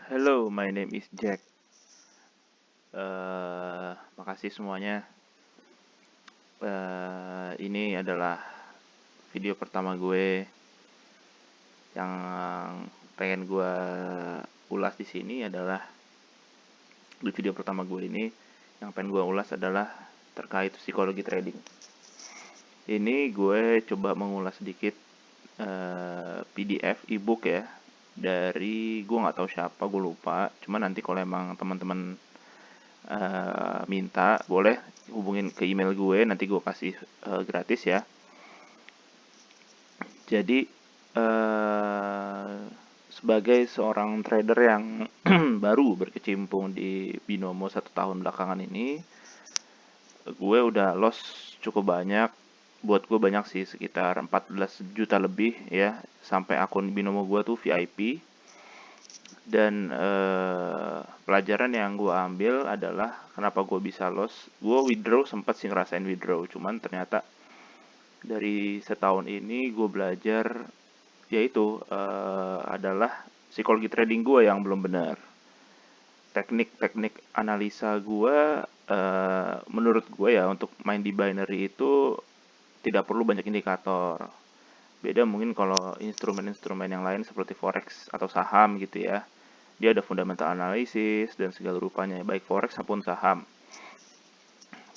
Hello, my name is Jack. Makasih semuanya. Ini adalah video pertama gue yang pengen gue ulas di sini adalah di video pertama gue ini yang pengen gue ulas adalah terkait psikologi trading. Ini gue coba mengulas sedikit PDF ebook ya dari gue nggak tahu siapa, gue lupa. Cuman nanti kalau emang teman-teman minta boleh hubungin ke email gue, nanti gue kasih gratis ya. Jadi sebagai seorang trader yang baru berkecimpung di binomo 1 tahun belakangan ini, gue udah loss cukup banyak. Buat gue banyak sih, sekitar 14 juta lebih ya, sampai akun binomo gue tuh VIP. Dan pelajaran yang gue ambil adalah kenapa gue bisa loss. Gue withdraw, sempat sih ngerasain withdraw, cuman ternyata dari setahun ini gue belajar, yaitu adalah psikologi trading gue yang belum benar. Teknik-teknik analisa gue, menurut gue ya, untuk main di binary itu tidak perlu banyak indikator. Beda mungkin kalau instrumen-instrumen yang lain seperti forex atau saham gitu ya. Dia ada fundamental analysis dan segala rupanya, baik forex maupun saham.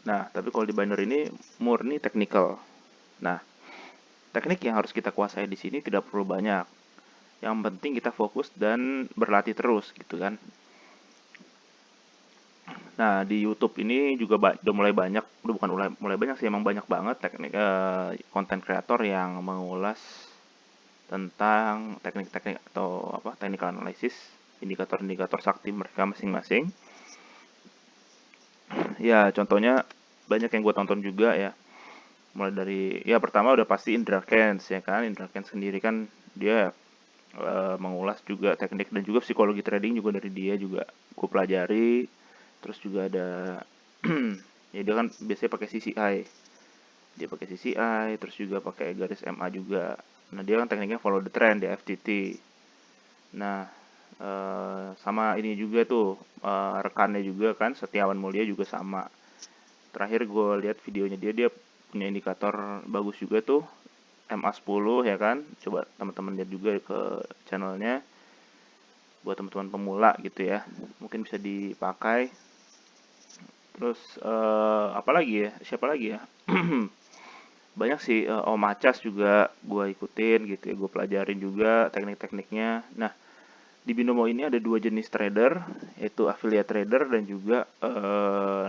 Nah, tapi kalau di binary ini murni technical. Nah, teknik yang harus kita kuasai di sini tidak perlu banyak. Yang penting kita fokus dan berlatih terus gitu kan. Nah, di YouTube ini juga udah mulai banyak, udah bukan mulai banyak sih, emang banyak banget teknik konten kreator yang mengulas tentang teknik-teknik atau apa, technical analysis, indikator-indikator sakti mereka masing-masing. Ya, contohnya banyak yang gue tonton juga ya. Mulai dari, ya pertama udah pasti Indra Kens ya kan. Indra Kens sendiri kan dia mengulas juga teknik dan juga psikologi trading juga dari dia juga gue pelajari. Terus juga ada ya dia kan biasanya pakai CCI. Dia pakai CCI, terus juga pakai garis MA juga. Nah, dia kan tekniknya follow the trend di FTT. Nah, sama ini juga tuh rekannya juga kan, Setiawan Mulia juga sama. Terakhir gue lihat videonya dia punya indikator bagus juga tuh, MA10 ya kan. Coba teman-teman lihat juga ke channelnya buat teman-teman pemula gitu ya, mungkin bisa dipakai. Terus apa lagi ya, siapa lagi ya, banyak sih. Om Acas juga gue ikutin gitu ya, gue pelajarin juga teknik-tekniknya. Nah, di binomo ini ada dua jenis trader, yaitu affiliate trader dan juga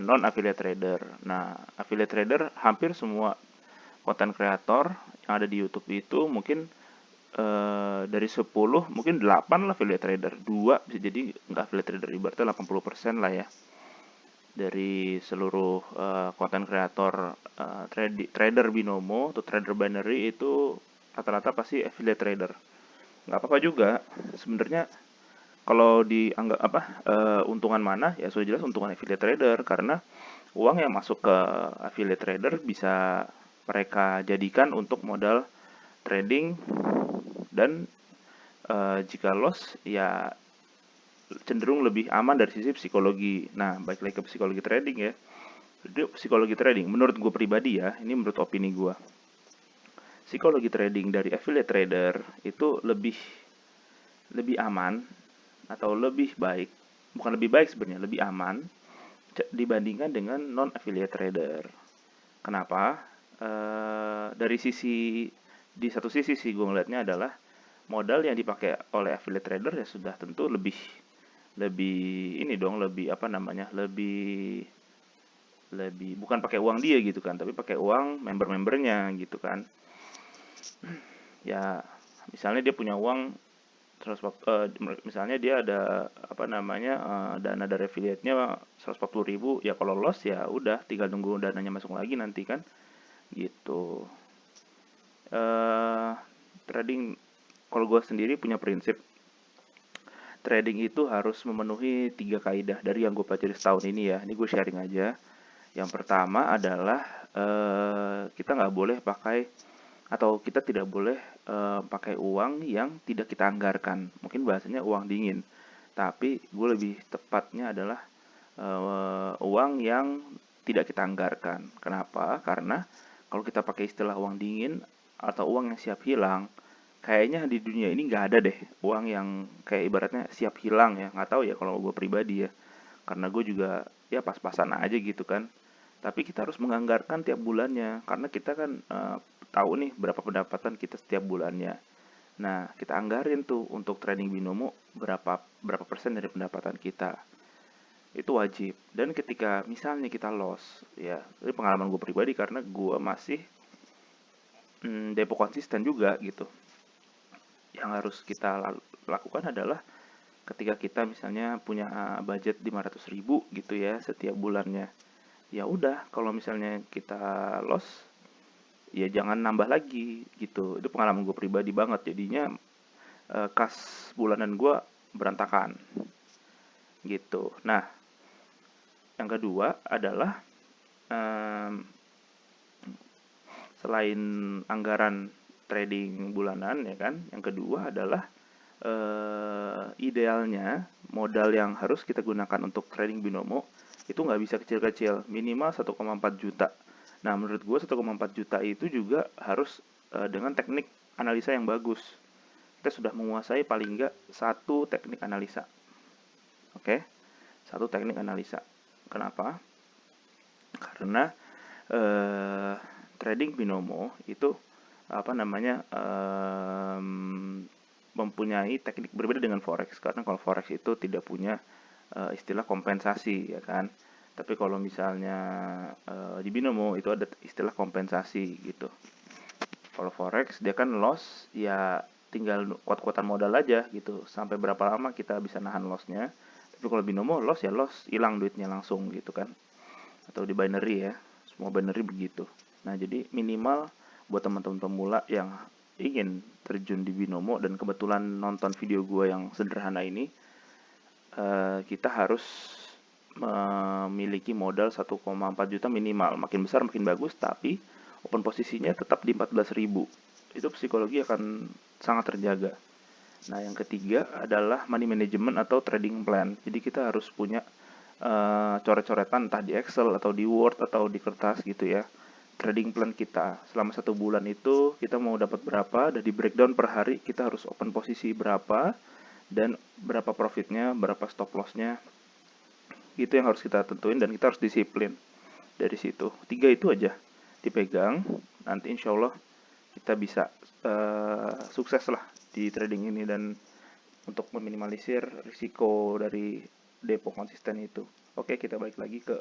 non affiliate trader. Nah, affiliate trader hampir semua konten kreator yang ada di YouTube itu mungkin dari 10 mungkin 8 lah affiliate trader, 2 bisa jadi nggak affiliate trader, ibaratnya 80% lah ya dari seluruh konten kreator trader binomo atau trader binary itu rata-rata pasti affiliate trader. Nggak apa-apa juga sebenarnya kalau dianggap apa, untungan mana ya, sudah jelas untungan affiliate trader, karena uang yang masuk ke affiliate trader bisa mereka jadikan untuk modal trading. Dan jika loss ya cenderung lebih aman dari sisi psikologi. Nah, balik lagi ke psikologi trading ya. Jadi psikologi trading menurut gue pribadi ya, ini menurut opini gue, psikologi trading dari affiliate trader itu lebih lebih aman atau lebih baik, bukan lebih baik sebenarnya, lebih aman dibandingkan dengan non affiliate trader. Kenapa? Dari sisi, di satu sisi sih gue ngeliatnya adalah modal yang dipakai oleh affiliate trader ya sudah tentu lebih lebih ini dong, lebih apa namanya, lebih lebih bukan pakai uang dia gitu kan, tapi pakai uang member-membernya gitu kan. Ya misalnya dia punya uang 100, misalnya dia ada apa namanya, dana dari affiliate-nya 140.000, ya kalau loss ya udah tinggal nunggu dananya masuk lagi nanti kan gitu. eh Trading, kalau gue sendiri punya prinsip, trading itu harus memenuhi 3 kaidah dari yang gue pelajari setahun ini ya. Ini gue sharing aja. Yang pertama adalah kita nggak boleh pakai, atau kita tidak boleh pakai uang yang tidak kita anggarkan. Mungkin bahasanya uang dingin. Tapi gue lebih tepatnya adalah uang yang tidak kita anggarkan. Kenapa? Karena kalau kita pakai istilah uang dingin atau uang yang siap hilang, kayaknya di dunia ini nggak ada deh uang yang kayak ibaratnya siap hilang ya. Nggak tahu ya kalau gue pribadi ya. Karena gue juga ya pas-pasan aja gitu kan. Tapi kita harus menganggarkan tiap bulannya. Karena kita kan tahu nih berapa pendapatan kita setiap bulannya. Nah, kita anggarin tuh untuk trading binomo berapa persen dari pendapatan kita. Itu wajib. Dan ketika misalnya kita loss, ya, ini pengalaman gue pribadi karena gue masih depo konsisten juga gitu. Yang harus kita lakukan adalah ketika kita misalnya punya budget 500.000 gitu ya setiap bulannya. Ya udah, kalau misalnya kita loss, ya jangan nambah lagi gitu. Itu pengalaman gue pribadi banget. Jadinya kas bulanan gue berantakan gitu. Nah, yang kedua adalah selain anggaran trading bulanan ya kan, yang kedua adalah idealnya modal yang harus kita gunakan untuk trading binomo itu nggak bisa kecil-kecil, minimal 1,4 juta. Nah, menurut gue 1,4 juta itu juga harus dengan teknik analisa yang bagus. Kita sudah menguasai paling nggak satu teknik analisa. Oke, satu teknik analisa. Kenapa? Karena trading binomo itu apa namanya mempunyai teknik berbeda dengan forex. Karena kalau forex itu tidak punya istilah kompensasi ya kan. Tapi kalau misalnya di binomo itu ada istilah kompensasi gitu. Kalau forex dia kan loss ya tinggal kuat-kuatan modal aja gitu. Sampai berapa lama kita bisa nahan lossnya. Tapi kalau binomo loss ya loss, hilang duitnya langsung gitu kan. Atau di binary ya, semua binary begitu. Nah, jadi minimal buat teman-teman pemula yang ingin terjun di binomo dan kebetulan nonton video gue yang sederhana ini, kita harus memiliki modal 1,4 juta minimal. Makin besar makin bagus, tapi open posisinya tetap di 14.000. Itu psikologi akan sangat terjaga. Nah, yang ketiga adalah money management atau trading plan. Jadi kita harus punya coret-coretan entah di Excel atau di Word atau di kertas gitu ya. Trading plan kita selama 1 bulan itu kita mau dapat berapa, dan di breakdown per hari kita harus open posisi berapa dan berapa profitnya, berapa stop lossnya. Itu yang harus kita tentuin dan kita harus disiplin dari situ. 3 itu aja dipegang, nanti insya Allah kita bisa sukses lah di trading ini dan untuk meminimalisir risiko dari depo konsisten itu. Oke, kita balik lagi ke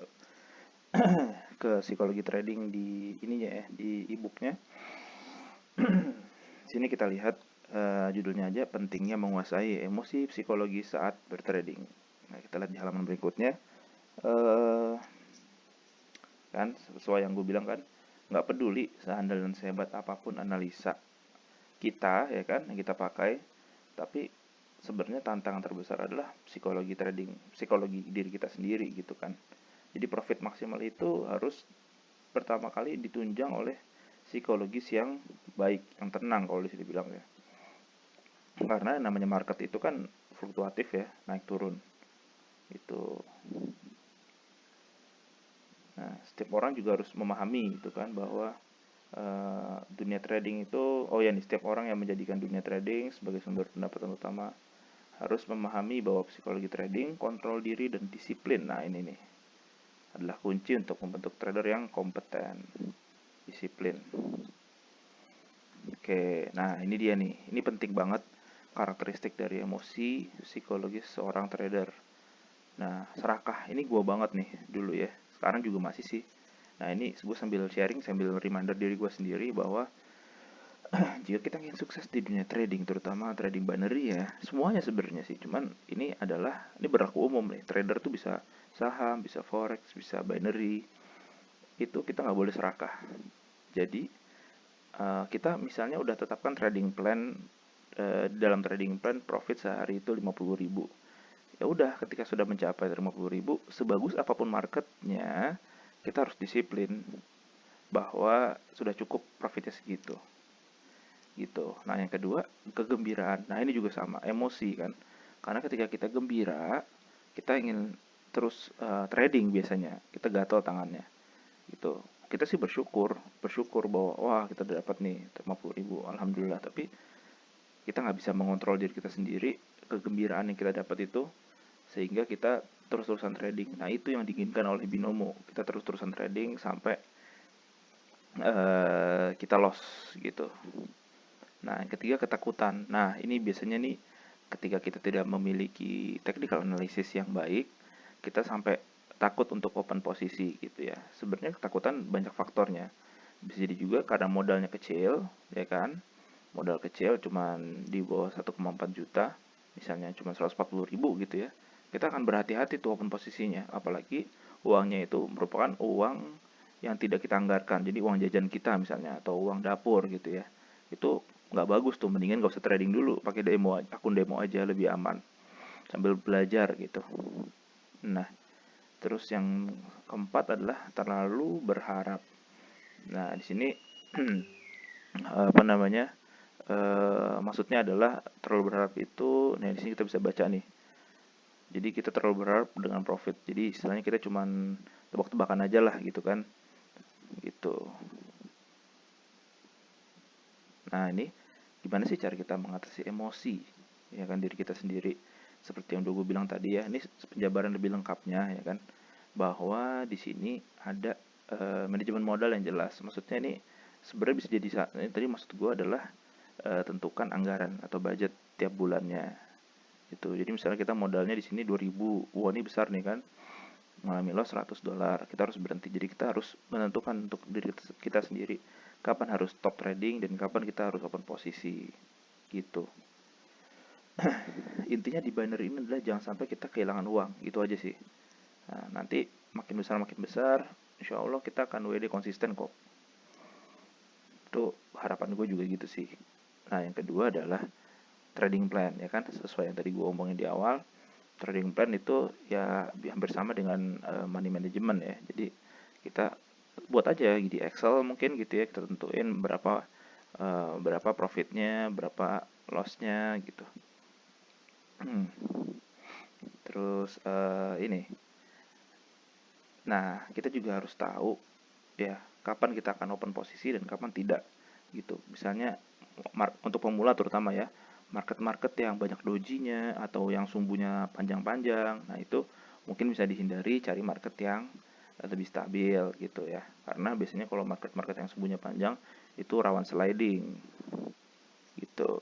psikologi trading di ininya ya, di e-booknya. Sini kita lihat judulnya aja, pentingnya menguasai emosi psikologi saat bertrading. Nah, kita lihat di halaman berikutnya. Kan sesuai yang gue bilang kan, nggak peduli sehandal dan sehebat apapun analisa kita ya kan yang kita pakai, tapi sebenarnya tantangan terbesar adalah psikologi trading, psikologi diri kita sendiri gitu kan. Jadi profit maksimal itu harus pertama kali ditunjang oleh psikologis yang baik, yang tenang kalau di sini bilang ya. Karena namanya market itu kan fluktuatif ya, naik turun. Itu. Nah, setiap orang juga harus memahami gitu kan bahwa dunia trading itu, oh ya nih, setiap orang yang menjadikan dunia trading sebagai sumber pendapatan utama harus memahami bahwa psikologi trading, kontrol diri, dan disiplin. Nah, ini nih adalah kunci untuk membentuk trader yang kompeten. Disiplin. Oke, nah ini dia nih. Ini penting banget karakteristik dari emosi psikologis seorang trader. Nah, serakah ini gue banget nih dulu ya. Sekarang juga masih sih. Nah, ini gue sambil sharing, sambil reminder diri gue sendiri bahwa jika kita ingin sukses di dunia trading, terutama trading binary ya, semuanya sebenarnya sih. Cuman ini berlaku umum nih. Trader tuh bisa saham, bisa forex, bisa binary. Itu kita nggak boleh serakah. Jadi kita misalnya udah tetapkan trading plan, dalam trading plan profit sehari itu 50.000. Ya udah, ketika sudah mencapai 50.000, sebagus apapun marketnya, kita harus disiplin bahwa sudah cukup profitnya segitu. Gitu. Nah, yang kedua, kegembiraan. Nah, ini juga sama, emosi kan. Karena ketika kita gembira, kita ingin terus trading biasanya, kita gatel tangannya gitu. Kita sih bersyukur bahwa wah kita dapat nih 50.000, alhamdulillah. Tapi kita nggak bisa mengontrol diri kita sendiri, kegembiraan yang kita dapat itu, sehingga kita terus-terusan trading. Nah itu yang diinginkan oleh binomo, kita terus-terusan trading sampai kita loss gitu. Nah yang ketiga ketakutan. Nah ini biasanya nih ketika kita tidak memiliki technical analysis yang baik, kita sampai takut untuk open posisi gitu ya. Sebenarnya ketakutan banyak faktornya. Bisa jadi juga karena modalnya kecil, ya kan? Modal kecil cuman di bawah 1,4 juta, misalnya cuma 140.000 gitu ya. Kita akan berhati-hati tuh open posisinya, apalagi uangnya itu merupakan uang yang tidak kita anggarkan. Jadi uang jajan kita misalnya atau uang dapur gitu ya. Itu nggak bagus tuh, mendingan nggak usah trading dulu, pakai demo, akun demo aja lebih aman sambil belajar gitu. Nah, terus yang keempat adalah terlalu berharap. Nah, di sini apa namanya? Maksudnya adalah terlalu berharap itu, nah di sini kita bisa baca nih. Jadi kita terlalu berharap dengan profit. Jadi istilahnya kita cuman tebak-tebakan aja lah gitu kan. Gitu. Nah, ini gimana sih cara kita mengatasi emosi ya kan diri kita sendiri? Seperti yang udah gue bilang tadi ya, ini penjabaran lebih lengkapnya ya kan, bahwa di sini ada manajemen modal yang jelas. Maksudnya ini sebenarnya bisa jadi ini tadi maksud gue adalah tentukan anggaran atau budget tiap bulannya. Itu. Jadi misalnya kita modalnya di sini 2000, wah ini besar nih kan, mengalami loss $100, kita harus berhenti. Jadi kita harus menentukan untuk diri kita sendiri kapan harus stop trading dan kapan kita harus open posisi gitu. Intinya di binary ini adalah jangan sampai kita kehilangan uang, gitu aja sih. Nah, nanti makin besar, insya Allah kita akan WD konsisten kok. Itu harapan gue juga gitu sih. Nah yang kedua adalah trading plan ya kan, sesuai yang tadi gue omongin di awal. Trading plan itu ya hampir sama dengan money management ya. Jadi kita buat aja di Excel mungkin gitu ya, kita tentuin berapa profitnya, berapa lossnya gitu. Terus ini, nah kita juga harus tahu ya kapan kita akan open posisi dan kapan tidak gitu. Misalnya untuk pemula terutama ya, market-market yang banyak dojinya atau yang sumbunya panjang-panjang, nah itu mungkin bisa dihindari, cari market yang lebih stabil gitu ya. Karena biasanya kalau market-market yang sumbunya panjang itu rawan sliding gitu.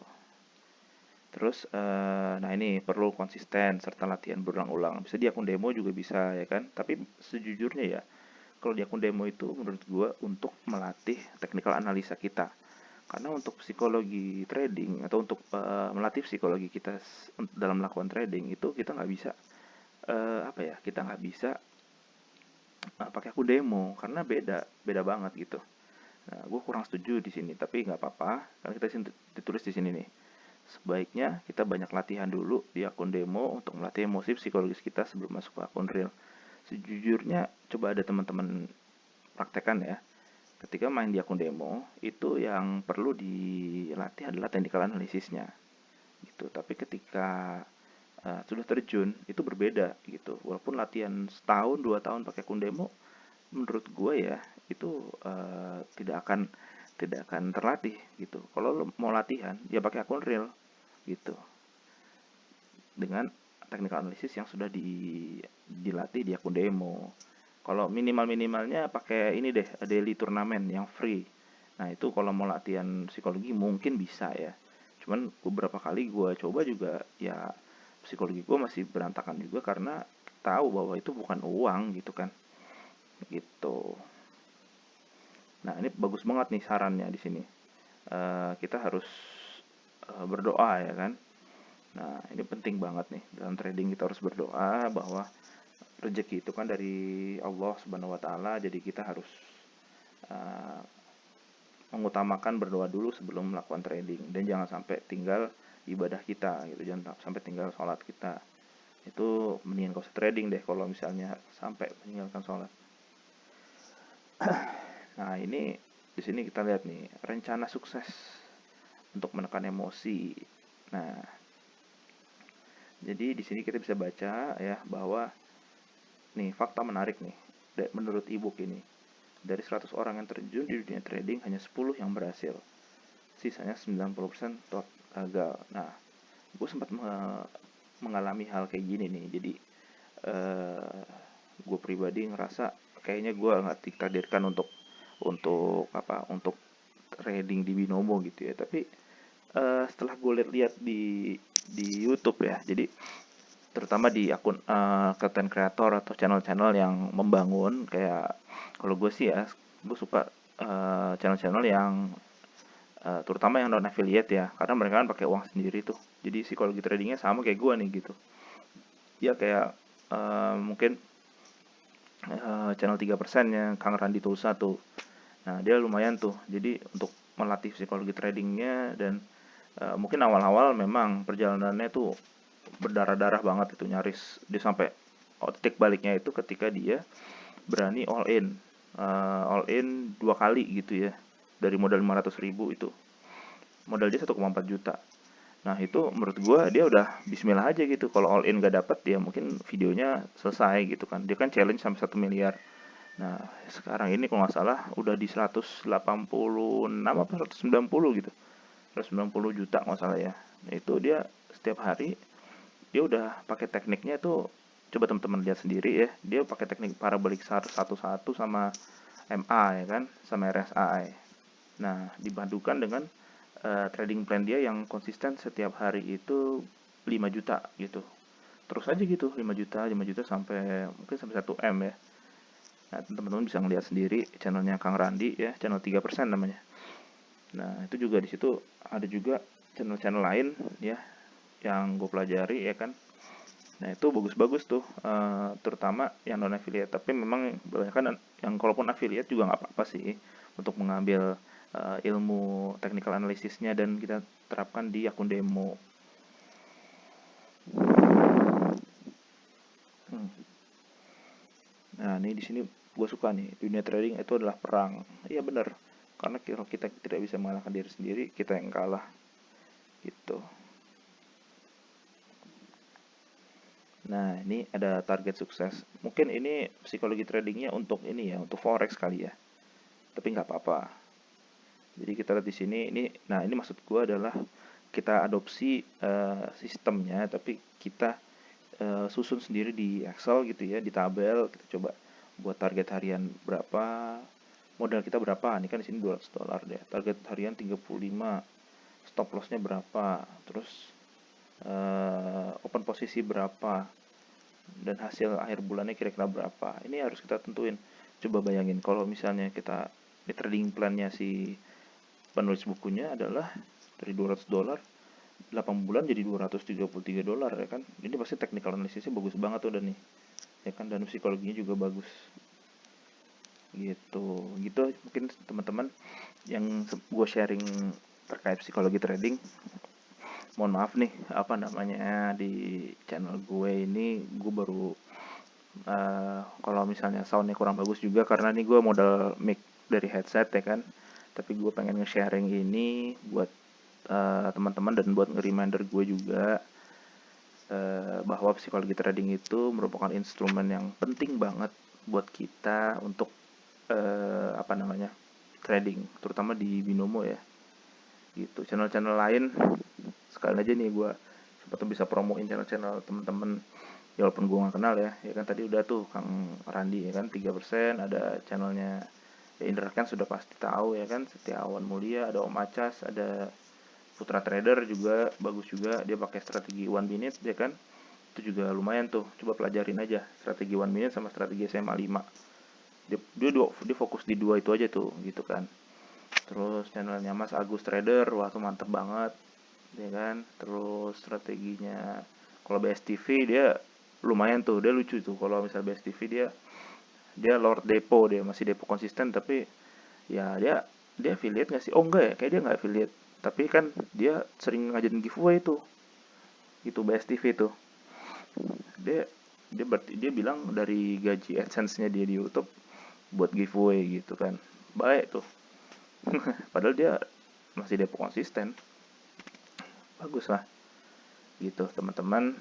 Terus, nah ini perlu konsisten serta latihan berulang-ulang. Bisa di akun demo juga bisa ya kan. Tapi sejujurnya ya, kalau di akun demo itu menurut gue untuk melatih technical analisa kita. Karena untuk psikologi trading atau untuk melatih psikologi kita dalam melakukan trading itu kita nggak bisa apa ya? Kita nggak bisa pakai akun demo karena beda banget gitu. Nah, gue kurang setuju di sini, tapi nggak apa-apa karena kita ditulis di sini nih. Sebaiknya kita banyak latihan dulu di akun demo untuk melatih emosi psikologis kita sebelum masuk ke akun real. Sejujurnya, coba ada teman-teman praktekan ya. Ketika main di akun demo, itu yang perlu dilatih adalah technical analisisnya. Gitu. Tapi ketika sudah terjun, itu berbeda gitu. Walaupun latihan setahun, 2 tahun pakai akun demo, menurut gue ya, itu tidak akan terlatih gitu. Kalau lo mau latihan, ya pakai akun real gitu. Dengan technical analysis yang sudah dilatih di akun demo. Kalau minimalnya pakai ini deh, daily turnamen yang free. Nah itu kalau mau latihan psikologi mungkin bisa ya. Cuman beberapa kali gue coba juga ya psikologi gue masih berantakan juga karena tahu bahwa itu bukan uang gitu kan. Gitu. Nah ini bagus banget nih sarannya di sini. Kita harus berdoa ya kan. Nah, ini penting banget nih. Dalam trading kita harus berdoa bahwa rezeki itu kan dari Allah Subhanahu wa taala, jadi kita harus uh, mengutamakan berdoa dulu sebelum melakukan trading dan jangan sampai tinggal ibadah kita gitu, jangan sampai tinggal sholat kita. Itu mendingan gak usah trading deh kalau misalnya sampai meninggalkan sholat. Nah, ini di sini kita lihat nih, rencana sukses untuk menekan emosi. Nah, Jadi di sini kita bisa baca ya bahwa nih fakta menarik nih menurut ebook ini. Dari 100 orang yang terjun di dunia trading hanya 10 yang berhasil. Sisanya 90% gagal. Nah, gue sempat mengalami hal kayak gini nih. Jadi eh, gue pribadi ngerasa kayaknya gue nggak ditakdirkan untuk trading di binomo gitu ya. Tapi setelah gue lihat di YouTube ya, jadi terutama di akun content creator atau channel-channel yang membangun kayak kalau gue sih ya, gue suka channel-channel yang terutama yang non affiliate ya, karena mereka kan pakai uang sendiri tuh. Jadi psikologi tradingnya sama kayak gue nih gitu. Ya kayak mungkin channel 3% nya Kang Randi Tulsa tuh. Nah, dia lumayan tuh. Jadi untuk melatih psikologi tradingnya dan mungkin awal-awal memang perjalanannya tuh berdarah-darah banget itu nyaris dia sampai titik baliknya itu ketika dia berani all in 2 kali gitu ya dari modal 500.000 itu modal dia 1,4 juta. Nah itu menurut gue dia udah bismillah aja gitu. Kalau all in gak dapet ya mungkin videonya selesai gitu kan. Dia kan challenge sampai 1 miliar. Nah sekarang ini kalau nggak salah udah di 186 apa 190 gitu. 190 juta nggak salah ya. Nah itu dia setiap hari dia udah pakai tekniknya tuh, coba teman-teman lihat sendiri ya, dia pakai teknik parabolic 111 sama MA ya kan, sama RSI. Nah dipadukan dengan trading plan dia yang konsisten setiap hari itu 5 juta gitu, terus aja gitu 5 juta sampai mungkin sampai 1 M ya. Nah teman-teman bisa ngeliat sendiri channelnya Kang Randi ya, channel 3% namanya. Nah itu juga di situ ada juga channel-channel lain ya yang gue pelajari ya kan. Nah itu bagus-bagus tuh, terutama yang non affiliate. Tapi memang kebanyakan yang kalaupun affiliate juga nggak apa-apa sih untuk mengambil ilmu technical analysisnya dan kita terapkan di akun demo. Hmm. Nah ini di sini gue suka nih, dunia trading itu adalah perang. Iya bener, karena kalau kita tidak bisa mengalahkan diri sendiri, kita yang kalah gitu. Nah ini ada target sukses. Mungkin ini psikologi tradingnya untuk ini ya, untuk forex kali ya. Tapi nggak apa-apa. Jadi kita lihat di sini nah ini maksud gue adalah kita adopsi sistemnya, tapi kita susun sendiri di Excel gitu ya, di tabel kita coba buat target harian berapa, modal kita berapa. Ini kan di sini $200 deh. Target harian 35, stop lossnya berapa, terus open posisi berapa, dan hasil akhir bulannya kira-kira berapa. Ini harus kita tentuin. Coba bayangin kalau misalnya kita di trading plannya si penulis bukunya adalah dari $200 8 bulan jadi $233 ya kan. Ini pasti technical analisisnya bagus banget tuh dan nih ya kan, dan psikologinya juga bagus gitu mungkin teman-teman yang gue sharing terkait psikologi trading. Mohon maaf nih apa namanya di channel gue ini gue baru kalau misalnya soundnya kurang bagus juga karena nih gue modal mic dari headset ya kan, tapi gue pengen nge-sharing ini buat teman-teman dan buat nge-reminder gue juga bahwa psikologi trading itu merupakan instrumen yang penting banget buat kita untuk apa namanya trading, terutama di binomo ya gitu. Channel-channel lain sekali aja nih gue sempat bisa promoin channel-channel teman-teman ya walaupun gue gak kenal ya kan. Tadi udah tuh Kang Randi ya kan 3%, ada channelnya ya Indra kan sudah pasti tahu ya kan, Setiawan Mulia, ada Om Acas, ada Putra Trader juga bagus juga, dia pakai strategi 1 minute ya kan. Itu juga lumayan tuh, coba pelajarin aja strategi 1 minute sama strategi SMA 5. Dia fokus di dua itu aja tuh gitu kan. Terus channelnya Mas Agus Trader, wah tuh mantep banget ya kan. Terus strateginya kalau BSTV dia lumayan tuh, dia lucu tuh. Kalau misal BSTV dia Lord Depo, dia masih depo konsisten tapi ya dia affiliate nggak sih? Oh enggak ya, kayak dia nggak affiliate. Tapi kan dia sering ngajarin giveaway tuh, gitu BSTV tuh. Dia dia bilang dari gaji AdSense-nya dia di YouTube buat giveaway gitu kan. Baik tuh. Padahal dia masih depo konsisten. Bagus lah. gitu teman-teman.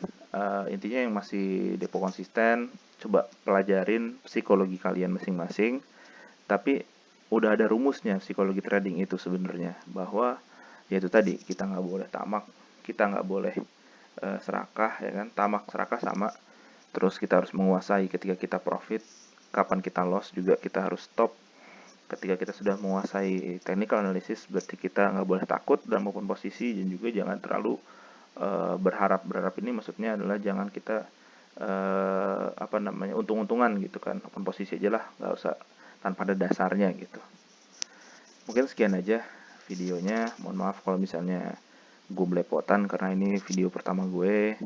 Intinya yang masih depo konsisten, coba pelajarin psikologi kalian masing-masing, tapi udah ada rumusnya psikologi trading itu sebenarnya, bahwa yaitu tadi kita nggak boleh tamak, kita nggak boleh serakah, ya kan. Tamak serakah sama. Terus kita harus menguasai ketika kita profit, kapan kita loss juga kita harus stop. Ketika kita sudah menguasai technical analysis, berarti kita nggak boleh takut dalam maupun posisi, dan juga jangan terlalu berharap. Ini maksudnya adalah jangan kita untung-untungan gitu kan, maupun posisi aja lah, nggak usah tanpa ada dasarnya gitu. Mungkin sekian aja videonya. Mohon maaf kalau misalnya gue belepotan karena ini video pertama gue.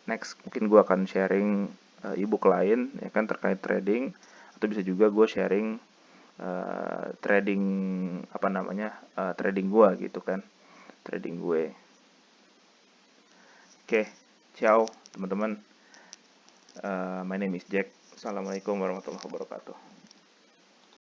Next mungkin gue akan sharing ebook lain ya kan terkait trading, atau bisa juga gue sharing trading trading gue gitu kan, trading gue. Oke, ciao teman-teman. My name is Jack. Assalamualaikum warahmatullahi wabarakatuh.